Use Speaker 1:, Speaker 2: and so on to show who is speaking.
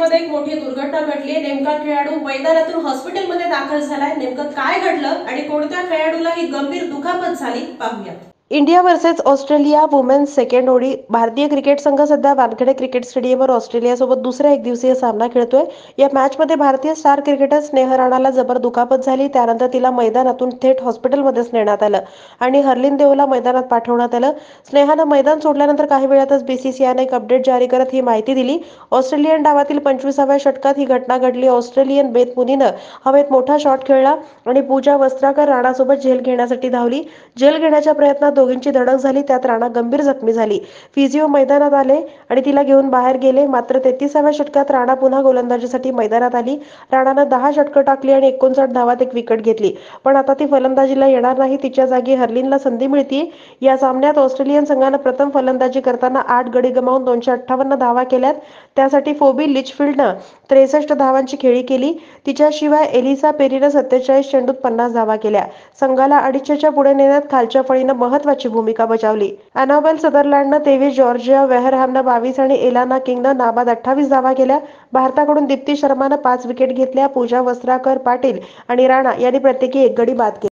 Speaker 1: क्रिकेटमध्ये एक मोठी दुर्घटना घडली आहे। नेमका खेळाडू मैदानातून हॉस्पिटलमध्ये दाखल झालाय। नेमकं काय घडलं आणि कोणत्या खेळाडूला ही गंभीर दुखापत झाली पाहूया। India versus Australia women's second ODI. भारतीय क्रिकेट संघ सध्या वानखेडे क्रिकेट स्टेडियमवर ऑस्ट्रेलियासोबत दुसरा एकदिवसीय सामना खेळतोय। या मॅचमध्ये भारतीय स्टार क्रिकेटर स्नेह राणाला जबर दुखापत झाली। त्यानंतर तिला मैदानातून थेट हॉस्पिटलमध्येच नेण्यात आलं आणि हरलीन देओला मैदानात पाठवण्यात आलं। स्नेहानं मैदान सोडल्यानंतर काही वेळातच बीसीसीआयने एक अपडेट जारी करत ही माहिती दिली। ऑस्ट्रेलियन डावातील 25व्या षटकात ही घटना घडली। ऑस्ट्रेलियन बेथ मुनीनं हवेत मोठा शॉट खेळला आणि पूजा वस्त्राकर राणासोबत झेल घेण्यासाठी धावली। झेल घेण्याच्या प्रयत्नात दोघींची धडक झाली। त्यात राणा गंभीर जखमी झाली। फिजिओ मैदानात आले आणि तिला घेऊन बाहेर गेले। मात्र 33व्या षटकात राणा पुन्हा गोलंदाजीसाठी मैदानात आली। राणानं 10 षटकं टाकली आणि 59 धावात एक विकेट घेतली। पण आता ती फलंदाजीला येणार नाही। तिच्या जागी हरलीनला संधी मिळतीये। या सामन्यात ऑस्ट्रेलियन संघानं प्रथम फलंदाजी करताना 8 गडी गमावून 258 धावा केल्यात। त्यासाठी फोबी लिचफील्डनं 63 धावांची खेळी केली। तिच्याशिवाय एलिसा पेरीनं 47 चेंडूत 50 धावा केल्या। संघाला 250च्या पुढे नेण्यात खालच्या फळीनं महत्त्वाची भूमिका बजावली। अॅनाबेल सदरलँडनं 23, जॉर्जिया वेहरहॅमनं 22 आणि एलाना किंगनं नाबाद 28 धावा केल्या। भारताकडून दीप्ती शर्मानं 5 विकेट घेतल्या। पूजा वस्त्राकर, पाटील आणि राणा यांनी प्रत्येकी एक गडी बाद केला।